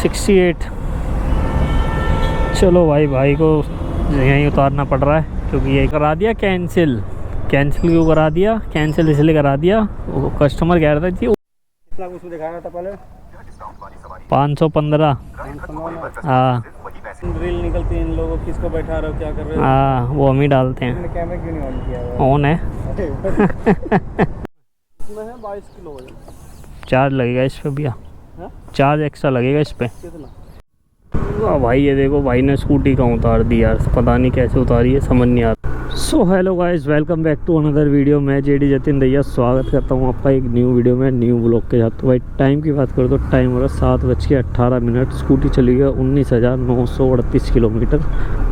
68। चलो भाई को यहीं उतारना पड़ रहा है क्योंकि ये करा दिया कैंसिल। क्यों करा दिया? कैंसिल इसलिए करा दिया, वो कस्टमर कह रहा था कि कितना कुछ दिखा रहा था पहले 515। हाँ ड्रिल निकलती है इन लोगों, किसको बैठा रहे हो, क्या कर रहे हो? हाँ, वो हम ही डालते हैं। कैमरा क्यों नहीं ऑन किया हुआ? ऑन है। इसमें है 22 किलो वजन। चार्ज लगेगा इस पे भैया, चार्ज एक्स्ट्रा लगेगा इस पे। कितना? वाह भाई, ये देखो भाई ने स्कूटी कहाँ उतार दी यार, पता नहीं कैसे उतारी है, समझ नहीं आ रहा। So hello guys, welcome back to another video. मैं जेडी जतिन दैया स्वागत करता हूँ आपका एक न्यू वीडियो में, न्यू ब्लॉग के साथ। तो भाई टाइम की बात करो तो टाइम हो रहा है 7:18। स्कूटी चली गई 19,938 किलोमीटर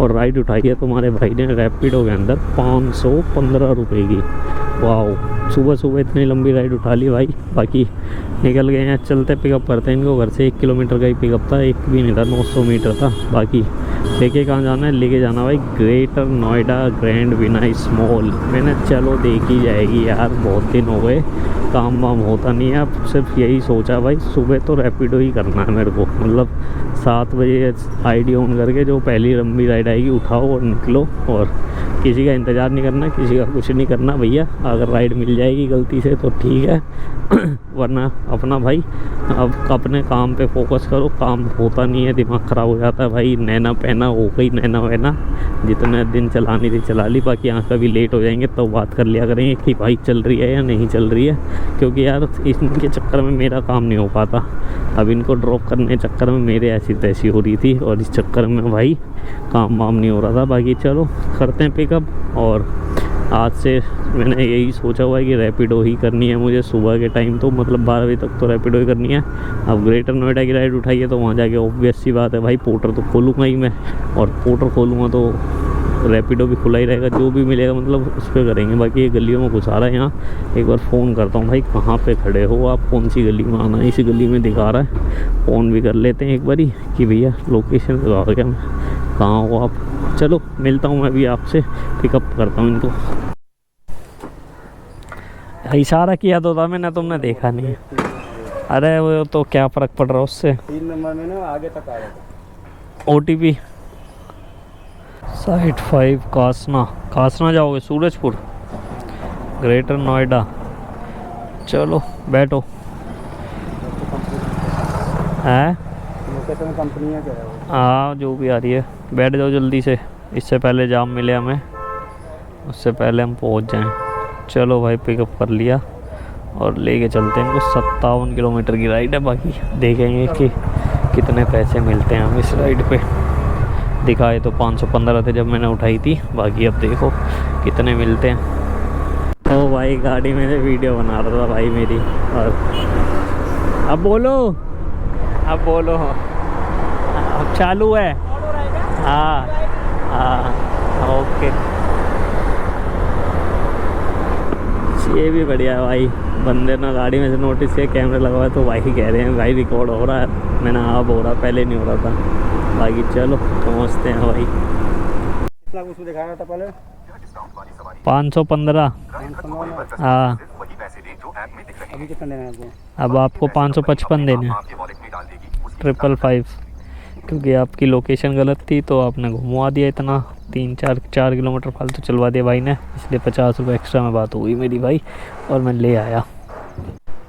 और राइड उठाई है तुम्हारे भाई ने रैपिडो के अंदर 515 रुपये की। वाह, सुबह सुबह इतनी लंबी राइड उठा ली भाई। बाकी निकल गए हैं, चलते पिकअप करते हैं इनको। घर से 1 किलोमीटर का ही पिकअप था, एक भी नहीं था, 900 मीटर था। बाकी लेके कहाँ जाना है? लेके जाना भाई ग्रेटर नोएडा ग्रैंड विनाइस मॉल। मैंने चलो देखी जाएगी यार, बहुत दिन हो गए, काम वाम होता नहीं है। अब सिर्फ यही सोचा भाई, सुबह तो रैपिडो ही करना है मेरे को। मतलब 7 बजे आईडी ऑन करके जो पहली लंबी राइड आएगी उठाओ और निकलो, और किसी का इंतज़ार नहीं करना, किसी का कुछ नहीं करना भैया। अगर राइड मिल जाएगी गलती से तो ठीक है, वरना अपना भाई अब अपने काम पे फोकस करो। काम होता नहीं है, दिमाग ख़राब हो जाता है भाई। नैना पहना हो गई, नैना वैना जितने दिन चलानी थी चला ली। बाकी यहाँ कभी लेट हो जाएंगे तो बात कर लिया करेंगे कि भाई चल रही है या नहीं चल रही है, क्योंकि यार इनके चक्कर में मेरा काम नहीं हो पाता। अब इनको ड्रॉप करने के चक्कर में मेरे ऐसी तैसी हो रही थी, और इस चक्कर में भाई काम वाम नहीं हो रहा था। बाकी चलो करते हैं पिकअप, और आज से मैंने यही सोचा हुआ है कि रैपिडो ही करनी है मुझे सुबह के टाइम। तो मतलब 12 बजे तक तो रैपिडो ही करनी है। अब ग्रेटर नोएडा की राइड उठाई है तो वहाँ जाके ऑब्वियस सी बात है भाई, पोर्टर तो खोलूँगा ही मैं, और पोर्टर खोलूँगा तो रैपिडो भी खुला ही रहेगा। जो भी मिलेगा मतलब उस पर करेंगे। बाकी ये गलियों में घुसा रहा है यहाँ, एक बार फ़ोन करता हूँ भाई, कहाँ पे खड़े हो आप, कौन सी गली में आना है? इसी गली में दिखा रहा है, फ़ोन भी कर लेते हैं एक बारी कि भैया लोकेशन लगा गया मैं, कहाँ हो आप? चलो मिलता हूँ मैं अभी आपसे, पिकअप करता हूँ इनको। इशारा किया तो था मैंने, तुमने देखा नहीं। अरे वो तो क्या फ़र्क पड़ रहा है उससे। 3 नंबर में ना आगे तक आ रहा था। OTP साइट 5 कासना जाओगे? सूरजपुर ग्रेटर नोएडा। चलो बैठो। है लोकेशन कंपनी है क्या है वो? हाँ, जो भी आ रही है, बैठ जाओ जल्दी से, इससे पहले जाम मिले हमें, उससे पहले हम पहुंच जाएं। चलो भाई पिकअप कर लिया और लेके चलते हैं इनको। 57 किलोमीटर की राइड है। बाकी देखेंगे कि कितने पैसे मिलते हैं हम इस राइड पे। दिखाए तो 515 थे जब मैंने उठाई थी, बाकी अब देखो कितने मिलते हैं। ओ भाई, गाड़ी में से वीडियो बना रहा था भाई मेरी। और अब बोलो, अब बोलो, अब चालू है। हाँ हाँ, ओके। ये भी बढ़िया है भाई, बंदे ना गाड़ी में से नोटिस किया कैमरे लगवाए तो भाई कह रहे हैं भाई रिकॉर्ड हो रहा है। मैंने अब हो रहा, पहले नहीं हो रहा था। बाकी चलो पहुँचते हैं भाई। कितना कुछ दिखा रहा था पहले 515। हाँ, अभी कितना देना है आपको? अब आपको 555 देने हैं, 555, क्योंकि आपकी लोकेशन गलत थी तो आपने घुमवा दिया इतना, 4 किलोमीटर फालतू चलवा दिया भाई ने, इसलिए 50 रुपये एक्स्ट्रा में बात हो गई मेरी भाई, और मैं ले आया।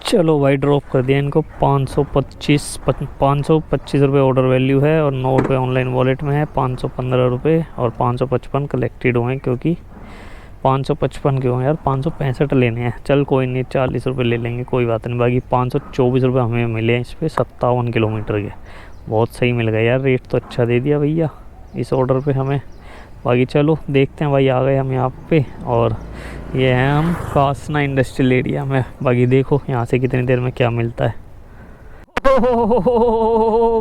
चलो भाई ड्रॉप कर दिया इनको। 525 रुपये ऑर्डर वैल्यू है, और 9 रुपये ऑनलाइन वॉलेट में है। 515 रुपये और 555 कलेक्टेड हुए हैं, क्योंकि 555 क्यों यार, 565 लेने हैं। चल कोई नहीं, 40 रुपये ले लेंगे, कोई बात नहीं। बाकी 524 रुपये हमें मिले हैं इस पर 57 किलोमीटर के। बहुत सही मिल गया यार, रेट तो अच्छा दे दिया भैया इस ऑर्डर पे हमें। बाकी चलो देखते हैं भाई, आ गए हम यहाँ पे, और ये हैं हम कासना इंडस्ट्रियल एरिया में। बाकी देखो यहाँ से कितनी देर में क्या मिलता है।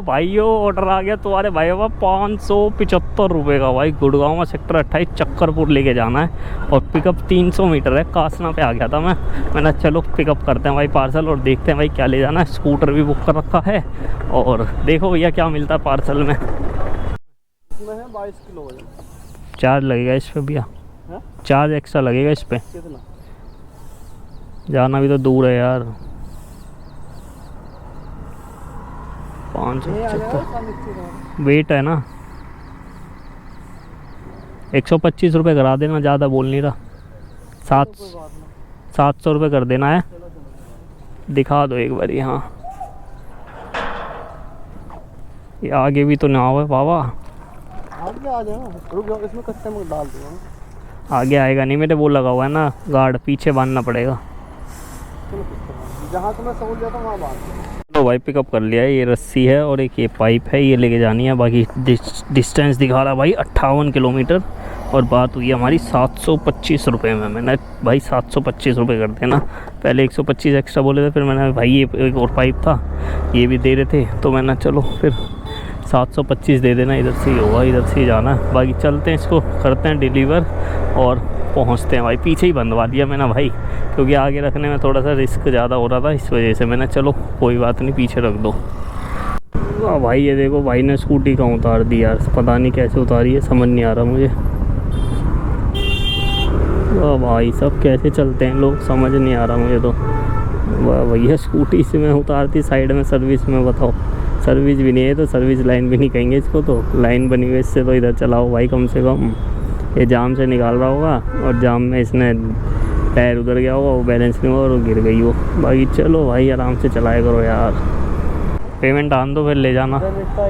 भाइयों ऑर्डर आ गया तुम्हारे भाई बाबा, 575 रुपये का भाई। गुड़गांव में सेक्टर 28 चक्करपुर लेके जाना है, और पिकअप 300 मीटर है। कासना पे आ गया था मैंने चलो पिकअप करते हैं भाई पार्सल, और देखते हैं भाई क्या ले जाना है। स्कूटर भी बुक कर रखा है, और देखो भैया क्या मिलता है पार्सल में। इसमें है 22 किलो वजन। चार्ज लगेगा इस पे भैया, चार्ज एक्स्ट्रा लगेगा इस पे। कितना? जाना भी तो दूर है यार। 575 वेट है ना। 125 रुपये करा देना, ज़्यादा बोल नहीं रहा। 700 रुपये कर देना है। दिखा दो एक बारी। हाँ ये आगे भी तो ना हो बाबा। आगे आ जाओ, रुक जाओ, इसमें कच्चे में डाल दो। आगे आएगा नहीं, मेरे वो लगा हुआ है ना गार्ड, पीछे बांधना पड़ेगा। जहाँ तुम्हें सहूल जाता वहाँ बांध। तो भाई पिकअप कर लिया है। ये रस्सी है और एक ये पाइप है, ये लेके जानी है। बाकी डिस्टेंस दिखा रहा भाई 58 किलोमीटर और बात हुई हमारी 725 रुपये में। मैंने भाई 725 रुपये कर देना। पहले 125 एक्स्ट्रा बोले थे, फिर मैंने भाई ये एक और पाइप था ये भी दे रहे थे, तो मैंने चलो फिर 725 दे देना। इधर से ही होगा, इधर से ही जाना है। बाकी चलते हैं, इसको करते हैं डिलीवर और पहुंचते हैं। भाई पीछे ही बंधवा दिया मैंने भाई, क्योंकि आगे रखने में थोड़ा सा रिस्क ज़्यादा हो रहा था, इस वजह से मैंने चलो कोई बात नहीं पीछे रख दो। वाह भाई ये देखो भाई ने स्कूटी कहाँ उतार दी यार, पता नहीं कैसे उतारी है, समझ नहीं आ रहा मुझे। वाह भाई सब कैसे चलते हैं लोग, समझ नहीं आ रहा मुझे तो। वाह भैया स्कूटी से मैं उतारती साइड में सर्विस में, बताओ सर्विस भी नहीं है तो सर्विस लाइन भी नहीं कहेंगे इसको, तो लाइन बनी हुई इससे तो इधर चलाओ भाई कम से कम। ये जाम से निकाल रहा होगा और जाम में इसने टायर उधर गया होगा, वो बैलेंस नहीं हुआ और वो गिर गई वो। बाकी चलो भाई आराम से चलाया करो यार। पेमेंट आन दो फिर ले जाना,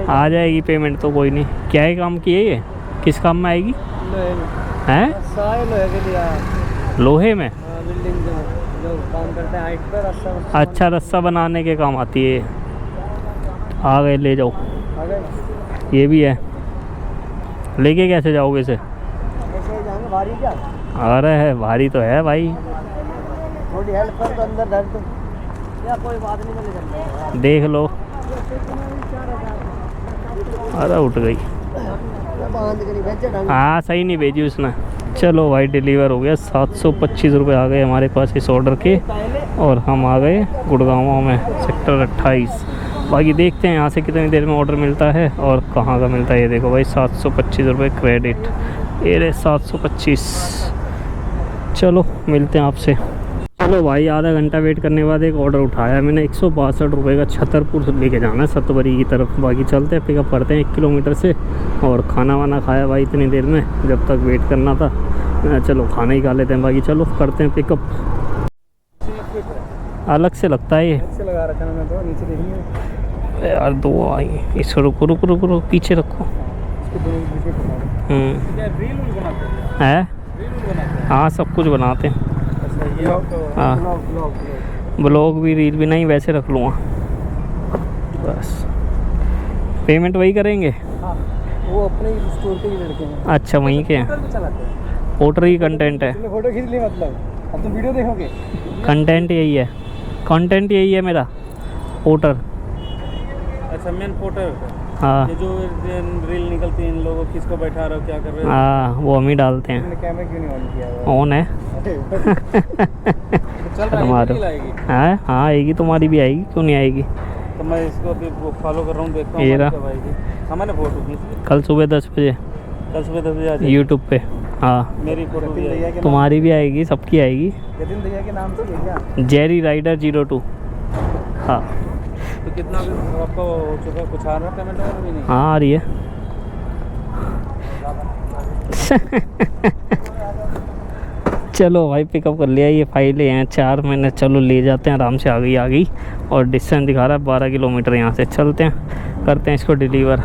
आ जाएगी पेमेंट तो कोई नहीं। क्या है काम की है ये, किस काम में आएगी? हैं लोहे में? बिल्डिंग जो काम करते हैं हाइट पर रस्सा। अच्छा रस्सा बनाने के काम आती है। आ गए, ले जाओ। आ गए। ये भी है, लेके कैसे जाओगे इसे? कैसे जाएंगे, भारी क्या? आ रहा है, भारी तो है भाई। थोड़ी हेल्प कर तो अंदर धर दो या कोई बात नहीं, मैं ले जाऊंगा। देख लो। अरे उठ गई। हाँ सही नहीं भेजी उसने। चलो भाई डिलीवर हो गया। 725 रुपये आ गए हमारे पास इस ऑर्डर के और हम आ गए गुड़गांव में, सेक्टर 28। बाकी देखते हैं यहाँ से कितनी देर में ऑर्डर मिलता है और कहाँ का मिलता है। ये देखो भाई 725 रुपये क्रेडिट, ये रहे 725। चलो मिलते हैं आपसे। चलो भाई आधा घंटा वेट करने के बाद एक ऑर्डर उठाया मैंने। 162 रुपये का छतरपुर लेके जाना है, सतवरी की तरफ। बाकी चलते हैं, पिकअप करते हैं 1 किलोमीटर से। और खाना वाना खाया भाई इतनी देर में, जब तक वेट करना था। चलो खाना ही खा लेते हैं। बाकी चलो करते हैं पिकअप। अलग से लगता है ये, से लगा रखा मैंने तो, नीचे देखिए यार 2 आई। इसको रुको रुको रुको रुको, पीछे रखो। रील बनाते है? हैं। हाँ सब कुछ बनाते हैं। हाँ ब्लॉग भी रील भी नहीं, वैसे रख लूँगा बस। पेमेंट वही करेंगे? हाँ, वो अपने स्टोर के ही लड़के हैं। अच्छा वहीं के हैं, चलाते हैं। पोर्टर ही कंटेंट है। तुमने फोटो खींच ली मतलब, अब तुम वीडियो देखोगे? कंटेंट यही है, कंटेंट यही है मेरा, पोर्टर। अच्छा मेन पोर्टर। हाँ ये जो रील निकलती है इन लोगों, किसको बैठा रहे हो, क्या कर रहे हो? हाँ वो हम ही डालते हैं। तुमने कैमरा क्यों नहीं ऑन किया हुआ? ऑन है। चल रहा है, रील आएगी। हाँ हाँ आएगी, तुम्हारी भी आएगी, क्यों नहीं आएगी? तो मैं इसको अभी फॉलो कर रहा हूँ, देखता हूँ ये रहा। कब आएगी। हमारे फोटो खींच ली कल सुबह 10 बजे, कल सुबह 10 बजे आ जाएगी। यूट्यूब पे। हाँ मेरी फोटो भी आएगी। तुम्हारी भी आएगी, सबकी आएगी। यतिन भैया के नाम से है क्या? Jerry Rider 02। हाँ तो कितना आपका हो चुका, कुछ आ रहा है पेमेंट वगैरह भी नहीं? हाँ आ रही है। चलो भाई पिकअप कर लिया। ये फाइलें हैं 4 मैंने, चलो ले जाते हैं आराम से। आ गई और डिस्टेंस दिखा रहा है 12 किलोमीटर। यहाँ से चलते हैं, करते हैं इसको डिलीवर।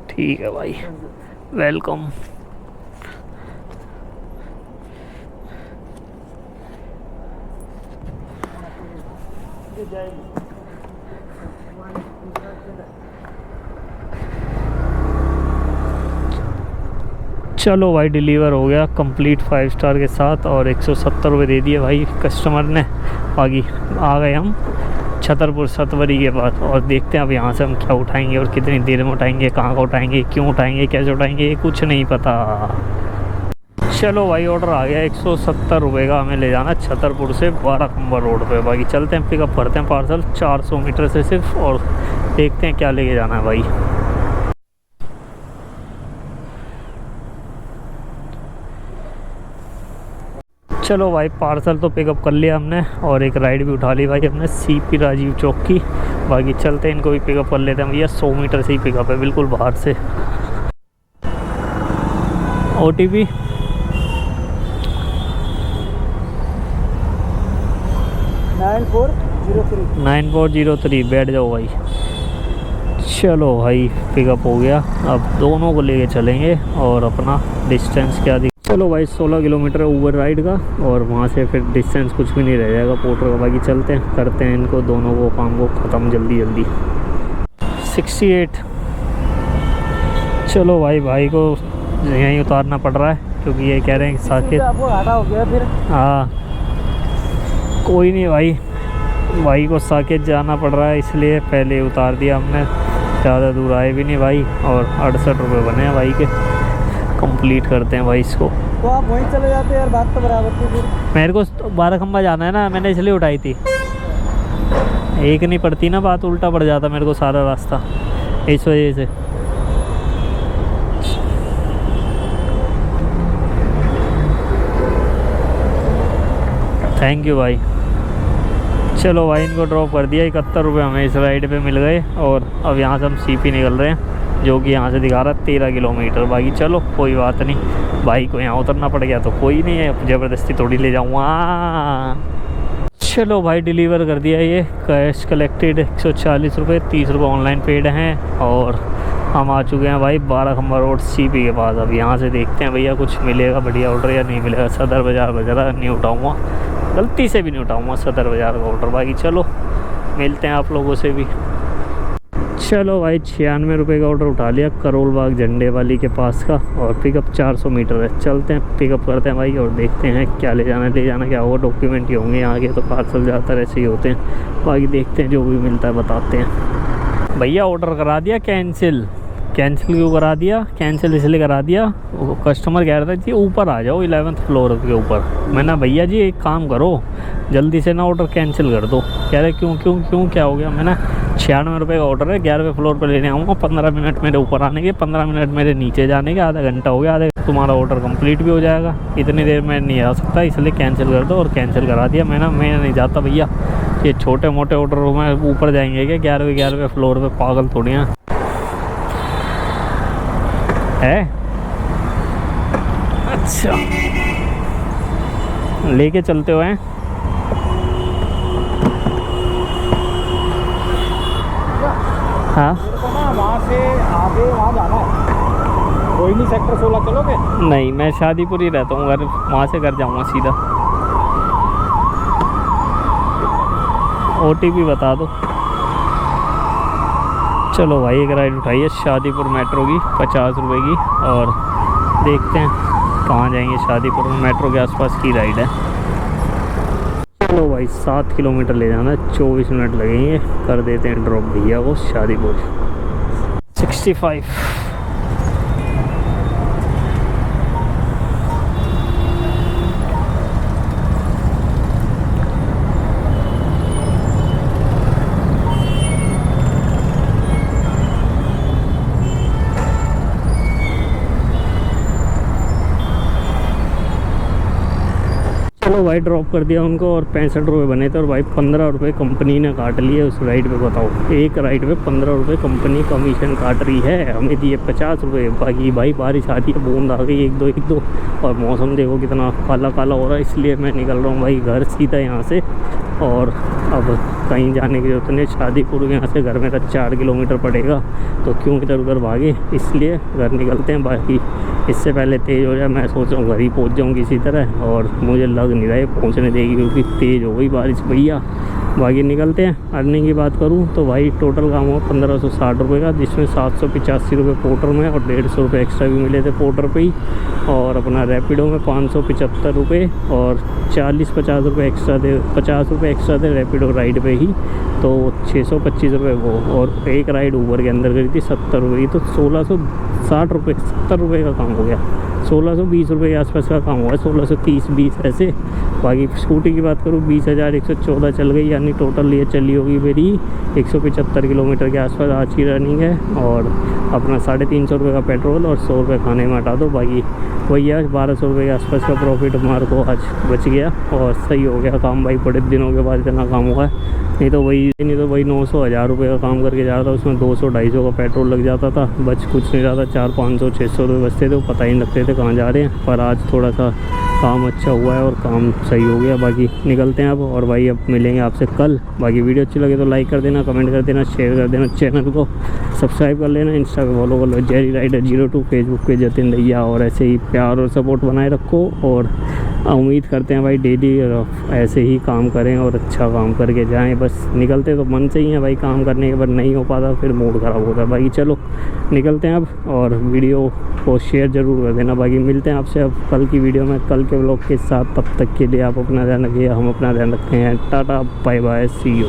ठीक है भाई, वेलकम। चलो भाई डिलीवर हो गया कंप्लीट 5 स्टार के साथ और 170 रुपये दे दिए भाई कस्टमर ने। बाकी आ गए हम छतरपुर सतवरी के पास और देखते हैं अब यहाँ से हम क्या उठाएंगे और कितनी देर में उठाएंगे, कहाँ का उठाएंगे, क्यों उठाएंगे, कैसे उठाएंगे, ये कुछ नहीं पता। चलो भाई ऑर्डर आ गया 170 रुपये का, हमें ले जाना छतरपुर से 12 नंबर रोड पे। बाकी चलते हैं, पिकअप करते हैं पार्सल 400 मीटर से सिर्फ और देखते हैं क्या लेके जाना है भाई। चलो भाई पार्सल तो पिकअप कर लिया हमने और एक राइड भी उठा ली भाई हमने सीपी राजीव चौक की। बाकी चलते हैं इनको भी पिकअप कर लेते हैं भैया। 100 मीटर से ही पिकअप है बिल्कुल बाहर से। OTP 9403। बैठ जाओ भाई। चलो भाई पिकअप हो गया। अब दोनों को लेके चलेंगे और अपना डिस्टेंस क्या दिख। चलो भाई 16 किलोमीटर है ऊबर राइड का और वहाँ से फिर डिस्टेंस कुछ भी नहीं रह जाएगा पोर्टर का। बाकी चलते हैं करते हैं इनको दोनों को काम को ख़त्म जल्दी जल्दी। 68। चलो भाई को यहीं उतारना पड़ रहा है क्योंकि ये कह रहे हैं कि साकेत आपको घाटा हो गया फिर। हाँ कोई नहीं भाई को साकेत जाना पड़ रहा है इसलिए पहले उतार दिया हमने। ज़्यादा दूर आए भी नहीं भाई और 68 रुपये बने हैं भाई के। कंप्लीट करते हैं भाई इसको। तो आप वहीं चले जाते हैं यार, बात तो बराबर थी। फिर मेरे को 12 खंबा जाना है ना, मैंने इसलिए उठाई थी। एक नहीं पड़ती ना बात, उल्टा पड़ जाता मेरे को सारा रास्ता इस वजह से। थैंक यू भाई। चलो भाई इनको ड्रॉप कर दिया। 71 रुपये हमें इस राइड पे मिल गए और अब यहाँ से हम सीपी निकल रहे हैं जो कि यहाँ से दिखा रहा है 13 किलोमीटर। बाकी चलो कोई बात नहीं, भाई को यहाँ उतरना पड़ गया तो कोई नहीं है, ज़बरदस्ती थोड़ी ले जाऊँगा। चलो भाई डिलीवर कर दिया। ये कैश कलेक्टेड 140 रुपये, 30 रुपये ऑनलाइन पेड हैं और हम आ चुके हैं भाई 12 खंबा रोड सीपी के पास। अब यहाँ से देखते हैं भैया कुछ मिलेगा बढ़िया ऑर्डर या नहीं मिलेगा। सदर बाज़ार वगैरह नहीं उठाऊँगा, गलती से भी नहीं उठाऊँगा सदर बाज़ार का ऑर्डर। बाकी चलो मिलते हैं आप लोगों से भी। चलो भाई 96 रुपये का ऑर्डर उठा लिया करोल बाग झंडे वाली के पास का और पिकअप 400 मीटर है। चलते हैं पिकअप करते हैं भाई और देखते हैं क्या ले जाना क्या होगा। डॉक्यूमेंट ही होंगे आगे तो पार्सल ज़्यादातर ऐसे ही होते हैं। बाकी देखते हैं जो भी मिलता है बताते हैं। भैया ऑर्डर करा दिया कैंसिल क्यों करा दिया? कैंसिल इसलिए करा दिया, वो कस्टमर कह रहा था कि ऊपर आ जाओ 11th फ्लोर के ऊपर। मैंने भैया जी एक काम करो जल्दी से ना ऑर्डर कैंसिल कर दो। कह रहे क्यों क्या हो गया? मैंने 96 रुपये का ऑर्डर है, 11वें फ्लोर पर लेने आऊँगा। 15 मिनट मेरे ऊपर आने के, 15 मिनट मेरे नीचे जाने के, आधा घंटा हो गया। आधे तुम्हारा ऑर्डर कंप्लीट भी हो जाएगा। इतनी देर में नहीं आ सकता इसलिए कैंसिल कर दो। और कैंसिल करा दिया। मैं नहीं जाता भैया, ये छोटे मोटे ऑर्डरों में ऊपर जाएंगे क्या 11वें फ्लोर पर? पागल थोड़ी हैं है। अच्छा लेके चलते हुए हैं। हाँ वहाँ से आगे वहाँ जाना है। कोई नहीं सेक्टर 16 चलोगे? नहीं मैं शादीपुर ही रहता हूँ, घर वहाँ से घर जाऊँगा सीधा। OTP बता दो। चलो भाई एक राइड उठाइए शादीपुर मेट्रो की 50 रुपये की और देखते हैं कहाँ जाएंगे। शादीपुर में मेट्रो के आसपास की राइड है। चलो भाई 7 किलोमीटर ले जाना है, 24 मिनट लगेंगे। कर देते हैं ड्रॉप भैया को शादीपुर। 65। चलो भाई ड्रॉप कर दिया उनको और 65 रुपये बने थे और भाई 15 रुपये कंपनी ने काट लिए उस राइड पे। बताओ एक राइड पे 15 रुपये कंपनी कमीशन काट रही है। हमें दिए 50 रुपये। बाकी भाई बारिश आ रही है, बूंद आ गई एक दो और मौसम देखो कितना काला काला हो रहा है। इसलिए मैं निकल रहा हूँ भाई घर सीधा यहाँ से। और अब कहीं जाने की जरूरत नहीं। शादीपुर यहाँ से घर मेरा 4 किलोमीटर पड़ेगा तो क्यों इधर उधर भागे, इसलिए घर निकलते हैं। बाकी इससे पहले तेज़ हो जाए, मैं सोच रहा हूँ घर ही पहुँच जाऊँ किसी तरह। और मुझे लग नहीं रहा है पहुँचने देगी क्योंकि तेज़ हो गई बारिश भैया। बाकी निकलते हैं। अर्निंग की बात करूँ तो भाई टोटल काम हुआ 1560 रुपये का, जिसमें 785 रुपये पोर्टर में और 150 रुपये एक्स्ट्रा भी मिले थे पोर्टर पे ही। और अपना रैपिडो में 575 रुपये और 40-50 रुपये एक्स्ट्रा थे, 50 रुपये एक्स्ट्रा थे रैपिडो राइड पे ही, तो 625 रुपये वो। और एक राइड ऊबर के अंदर करी थी 70 रुपये की, तो 1660 रुपये 70 रुपये का काम हो गया। 1620 रुपये के आसपास का काम हुआ, 1630-20 ऐसे। बाकी स्कूटी की बात करूँ 20,114 चल गई, यानी टोटल ये चली होगी मेरी 175 किलोमीटर के आसपास आज की रनिंग है। और अपना 350 रुपये का पेट्रोल और 100 रुपये खाने में हटा दो, बाकी वही है 1200 रुपये के आसपास का प्रॉफिट हमारे को आज बच गया और सही हो गया काम भाई। बड़े दिनों के बाद इतना काम हुआ है, नहीं तो वही 900-1000 रुपये का काम करके जा रहा था, उसमें 200-250 का पेट्रोल लग जाता था, बच कुछ नहीं रहा था। 400-500-600 रुपये बचते थे, वो पता ही नहीं लगते थे कहाँ जा रहे हैं। पर आज थोड़ा सा काम अच्छा हुआ है और काम सही हो गया। बाकी निकलते हैं अब, और भाई अब मिलेंगे आपसे कल। बाकी वीडियो अच्छी लगे तो लाइक कर देना, कमेंट कर देना, शेयर कर देना, चैनल को सब्सक्राइब कर लेना, इंस्टा पे फॉलो कर लो जेरी राइडर 02, फेसबुक पे जतिन दैया। और ऐसे ही प्यार और सपोर्ट बनाए रखो, और उम्मीद करते हैं भाई डेली ऐसे ही काम करें और अच्छा काम करके जाएं। बस निकलते तो मन से ही है भाई, काम करने के बाद नहीं हो पाता फिर मूड ख़राब होता है। बाकी चलो निकलते हैं अब, और वीडियो को शेयर ज़रूर कर देना। बाकी मिलते हैं आपसे अब कल की वीडियो में, कल के व्लॉग के साथ। तब तक के लिए आप अपना ध्यान रखिए, हम अपना ध्यान रखते हैं। Tata bye bye, see you.